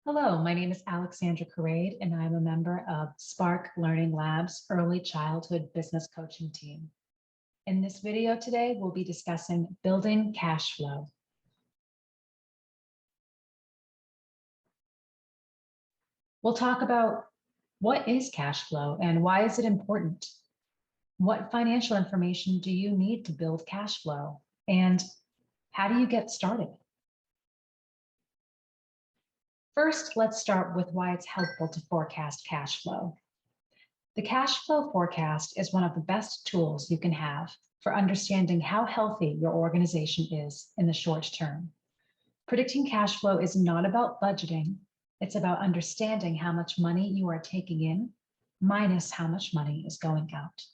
Hello, my name is Alexandra Carade, and I'm a member of Spark Learning Lab's Early Childhood Business Coaching Team. In this video today, we'll be discussing building cash flow. We'll talk about what is cash flow and why is it important? What financial information do you need to build cash flow? And how do you get started? First, let's start with why it's helpful to forecast cash flow. The cash flow forecast is one of the best tools you can have for understanding how healthy your organization is in the short term. Predicting cash flow is not about budgeting. It's about understanding how much money you are taking in minus how much money is going out.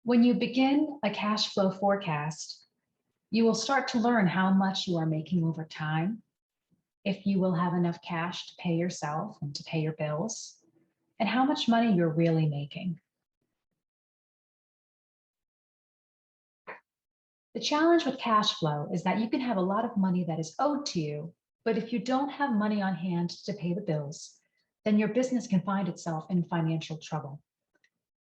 When you begin a cash flow forecast, you will start to learn how much you are making over time, if you will have enough cash to pay yourself and to pay your bills, and how much money you're really making. The challenge with cash flow is that you can have a lot of money that is owed to you, but if you don't have money on hand to pay the bills, then your business can find itself in financial trouble.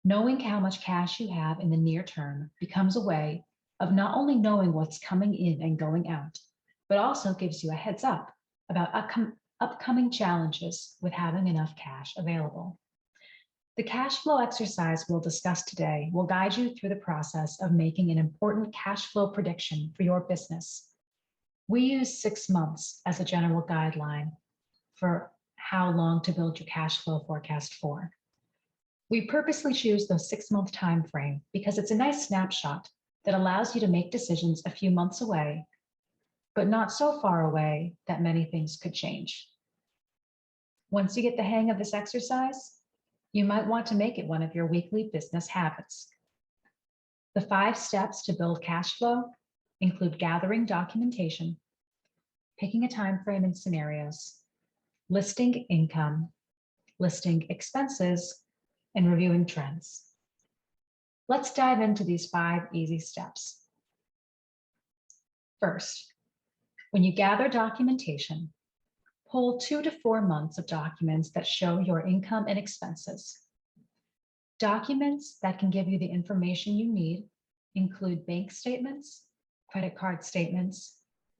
Knowing how much cash you have in the near term becomes a way of not only knowing what's coming in and going out, but also gives you a heads up about upcoming challenges with having enough cash available. The cash flow exercise we'll discuss today will guide you through the process of making an important cash flow prediction for your business. We use 6 months as a general guideline for how long to build your cash flow forecast for. We purposely choose the 6-month time frame because it's a nice snapshot that allows you to make decisions a few months away, but not so far away that many things could change. Once you get the hang of this exercise, you might want to make it one of your weekly business habits. The 5 steps to build cash flow include gathering documentation, picking a time frame and scenarios, listing income, listing expenses, and reviewing trends. Let's dive into these 5 easy steps. First, when you gather documentation, pull 2 to 4 months of documents that show your income and expenses. Documents that can give you the information you need include bank statements, credit card statements,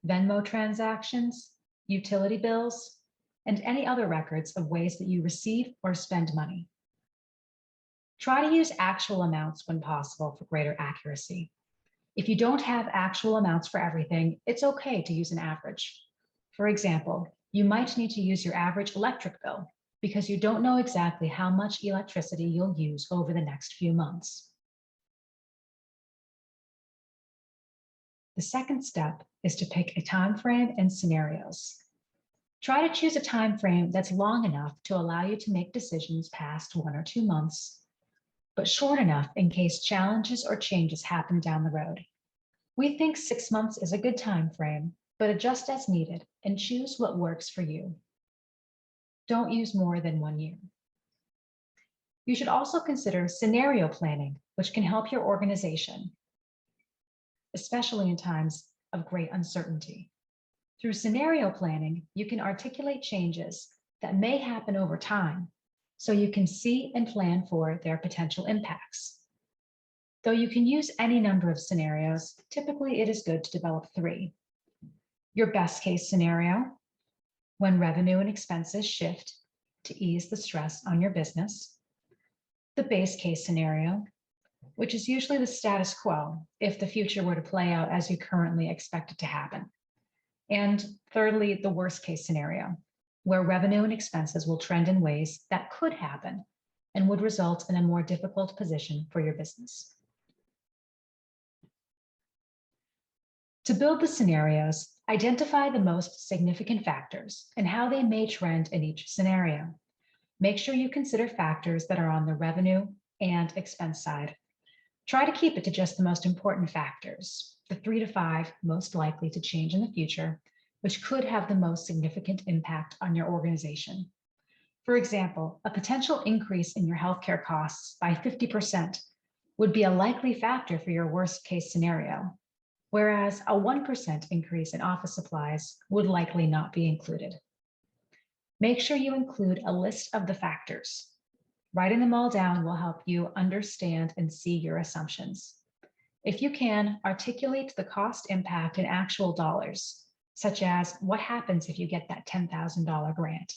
Venmo transactions, utility bills, and any other records of ways that you receive or spend money. Try to use actual amounts when possible for greater accuracy. If you don't have actual amounts for everything, it's okay to use an average. For example, you might need to use your average electric bill because you don't know exactly how much electricity you'll use over the next few months. The second step is to pick a time frame and scenarios. Try to choose a time frame that's long enough to allow you to make decisions past 1 or 2 months, but short enough in case challenges or changes happen down the road. We think 6 months is a good time frame, but adjust as needed and choose what works for you. Don't use more than 1 year. You should also consider scenario planning, which can help your organization, especially in times of great uncertainty. Through scenario planning, you can articulate changes that may happen over time, so you can see and plan for their potential impacts. Though you can use any number of scenarios, typically it is good to develop 3. Your best case scenario, when revenue and expenses shift to ease the stress on your business. The base case scenario, which is usually the status quo if the future were to play out as you currently expect it to happen. And thirdly, the worst case scenario, where revenue and expenses will trend in ways that could happen and would result in a more difficult position for your business. To build the scenarios, identify the most significant factors and how they may trend in each scenario. Make sure you consider factors that are on the revenue and expense side. Try to keep it to just the most important factors, the 3 to 5 most likely to change in the future, which could have the most significant impact on your organization. For example, a potential increase in your healthcare costs by 50% would be a likely factor for your worst case scenario. whereas a 1% increase in office supplies would likely not be included. Make sure you include a list of the factors. Writing them all down will help you understand and see your assumptions. If you can, articulate the cost impact in actual dollars, such as what happens if you get that $10,000 grant,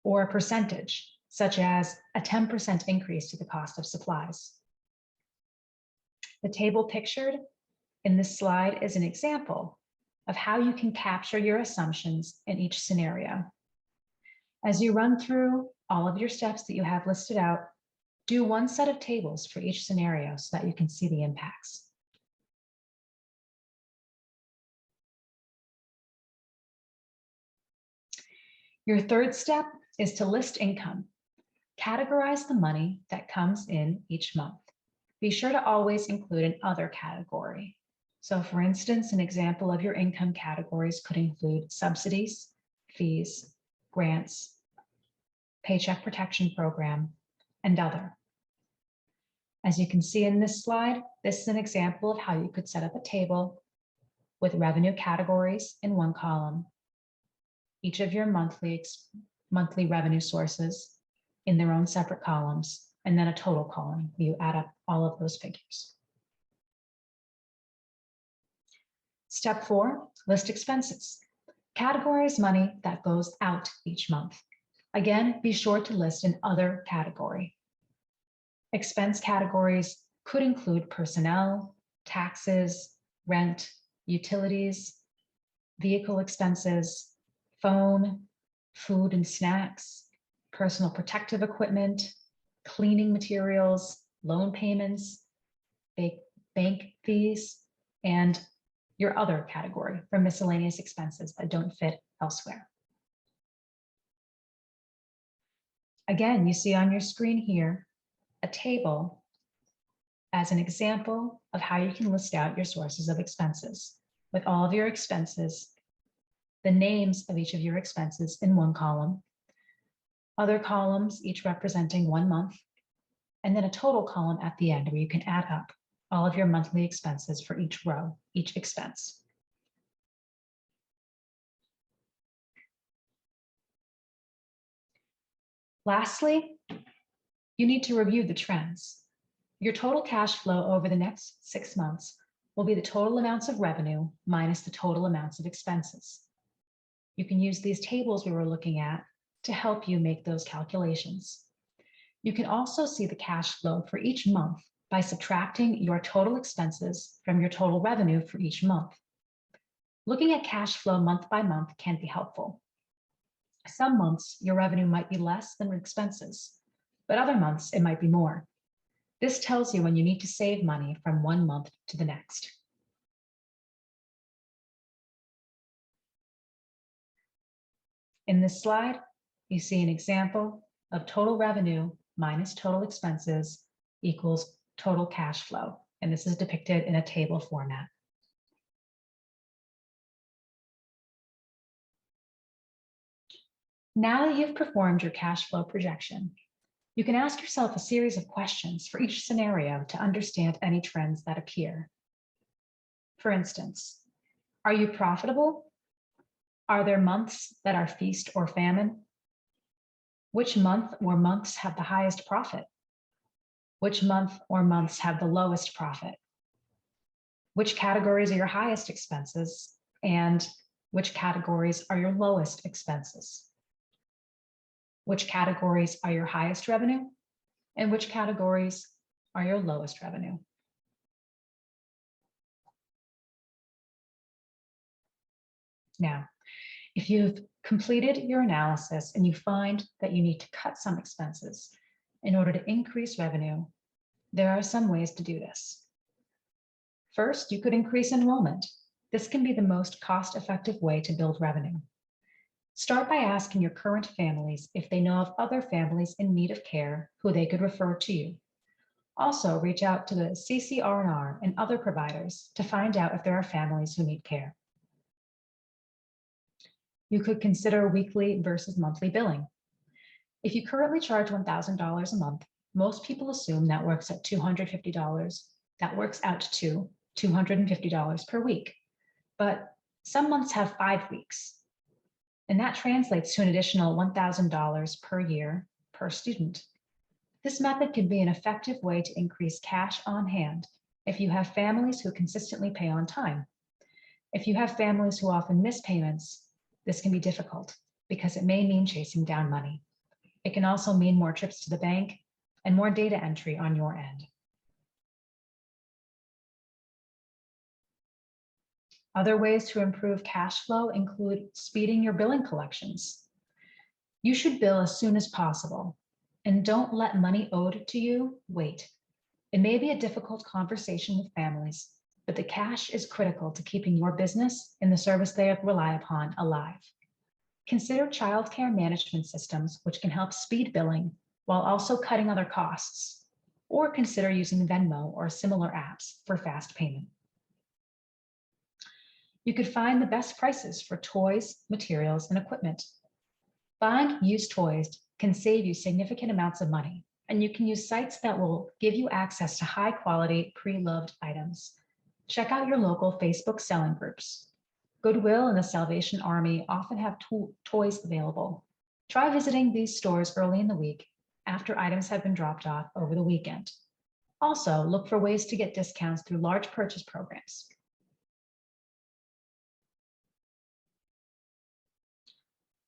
or a percentage, such as a 10% increase to the cost of supplies. The table pictured in this slide is an example of how you can capture your assumptions in each scenario. As you run through all of your steps that you have listed out, do one set of tables for each scenario so that you can see the impacts. Your third step is to list income. Categorize the money that comes in each month. Be sure to always include an other category. So for instance, an example of your income categories could include subsidies, fees, grants, Paycheck Protection Program, and other. As you can see in this slide, this is an example of how you could set up a table with revenue categories in one column, each of your monthly revenue sources in their own separate columns, and then a total column where you add up all of those figures. Step 4, list expenses. Categorize money that goes out each month. Again, be sure to list an other category. Expense categories could include personnel, taxes, rent, utilities, vehicle expenses, phone, food and snacks, personal protective equipment, cleaning materials, loan payments, bank fees, and your other category for miscellaneous expenses that don't fit elsewhere. Again, you see on your screen here a table as an example of how you can list out your sources of expenses with all of your expenses, the names of each of your expenses in one column, other columns each representing 1 month, and then a total column at the end where you can add up all of your monthly expenses for each row, each expense. Lastly, you need to review the trends. Your total cash flow over the next 6 months will be the total amounts of revenue minus the total amounts of expenses. You can use these tables we were looking at to help you make those calculations. You can also see the cash flow for each month by subtracting your total expenses from your total revenue for each month. Looking at cash flow month by month can be helpful. Some months, your revenue might be less than expenses, but other months it might be more. This tells you when you need to save money from one month to the next. In this slide, you see an example of total revenue minus total expenses equals total cash flow, and this is depicted in a table format. Now that you've performed your cash flow projection, you can ask yourself a series of questions for each scenario to understand any trends that appear. For instance, are you profitable? Are there months that are feast or famine? Which month or months have the highest profit? Which month or months have the lowest profit? Which categories are your highest expenses and which categories are your lowest expenses? Which categories are your highest revenue and which categories are your lowest revenue? Now, if you've completed your analysis and you find that you need to cut some expenses in order to increase revenue, there are some ways to do this. First, you could increase enrollment. This can be the most cost-effective way to build revenue. Start by asking your current families if they know of other families in need of care who they could refer to you. Also, reach out to the CCR&R and other providers to find out if there are families who need care. You could consider weekly versus monthly billing. If you currently charge $1,000 a month, most people assume that works at $250. That works out to $250 per week. but some months have 5 weeks, and that translates to an additional $1,000 per year per student. This method can be an effective way to increase cash on hand if you have families who consistently pay on time. If you have families who often miss payments, this can be difficult because it may mean chasing down money. It can also mean more trips to the bank and more data entry on your end. Other ways to improve cash flow include speeding your billing collections. You should bill as soon as possible, and don't let money owed to you wait. It may be a difficult conversation with families, but the cash is critical to keeping your business and the service they rely upon alive. Consider childcare management systems, which can help speed billing while also cutting other costs, or consider using Venmo or similar apps for fast payment. You could find the best prices for toys, materials, and equipment. Buying used toys can save you significant amounts of money, and you can use sites that will give you access to high-quality, pre-loved items. Check out your local Facebook selling groups. Goodwill and the Salvation Army often have toys available. Try visiting these stores early in the week after items have been dropped off over the weekend. Also, look for ways to get discounts through large purchase programs.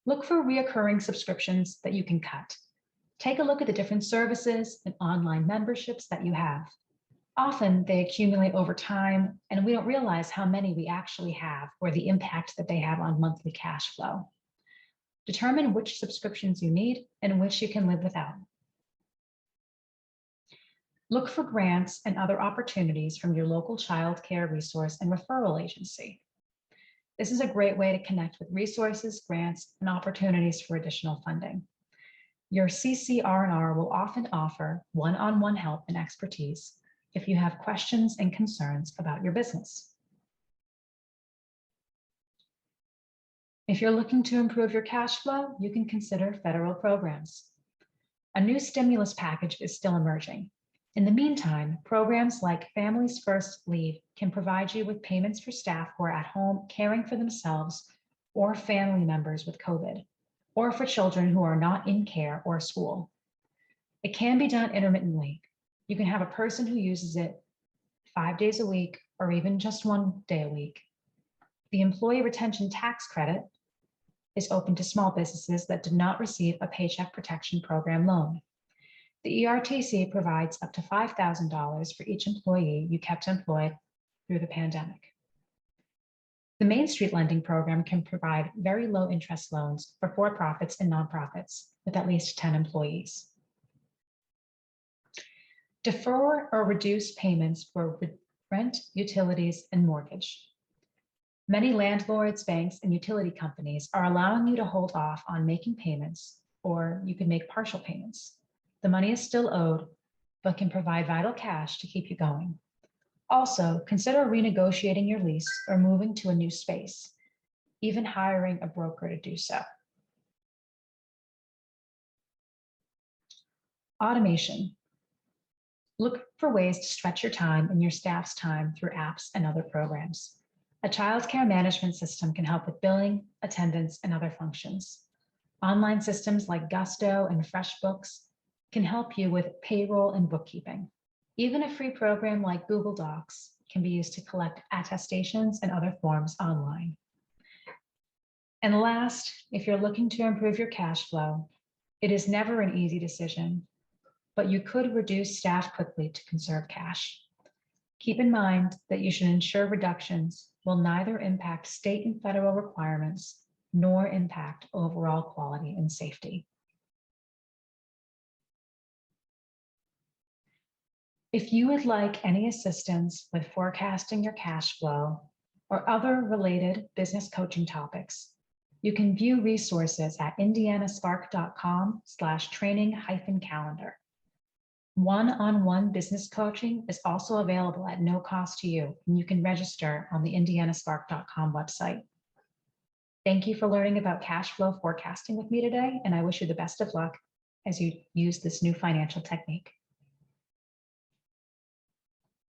Look for recurring subscriptions that you can cut. Take a look at the different services and online memberships that you have. Often they accumulate over time, and we don't realize how many we actually have or the impact that they have on monthly cash flow. Determine which subscriptions you need and which you can live without. Look for grants and other opportunities from your local child care resource and referral agency. This is a great way to connect with resources, grants, and opportunities for additional funding. Your CCR&R will often offer one-on-one help and expertise if you have questions and concerns about your business. If you're looking to improve your cash flow, you can consider federal programs. A new stimulus package is still emerging. In the meantime, programs like Families First Leave can provide you with payments for staff who are at home caring for themselves or family members with COVID, or for children who are not in care or school. It can be done intermittently. You can have a person who uses it 5 days a week or even just 1 day a week. The Employee Retention Tax Credit is open to small businesses that did not receive a Paycheck Protection Program loan. The ERTC provides up to $5,000 for each employee you kept employed through the pandemic. The Main Street Lending Program can provide very low interest loans for for-profits and nonprofits with at least 10 employees. Defer or reduce payments for rent, utilities, and mortgage. Many landlords, banks, and utility companies are allowing you to hold off on making payments, or you can make partial payments. The money is still owed, but can provide vital cash to keep you going. Also, consider renegotiating your lease or moving to a new space, even hiring a broker to do so. Automation. Look for ways to stretch your time and your staff's time through apps and other programs. A childcare management system can help with billing, attendance, and other functions. Online systems like Gusto and FreshBooks can help you with payroll and bookkeeping. Even a free program like Google Docs can be used to collect attestations and other forms online. And last, if you're looking to improve your cash flow, it is never an easy decision, but you could reduce staff quickly to conserve cash. Keep in mind that you should ensure reductions will neither impact state and federal requirements nor impact overall quality and safety. If you would like any assistance with forecasting your cash flow or other related business coaching topics, you can view resources at indianaspark.com/training-calendar. One-on-one business coaching is also available at no cost to you, and you can register on the indianaspark.com website. Thank you for learning about cash flow forecasting with me today, and I wish you the best of luck as you use this new financial technique.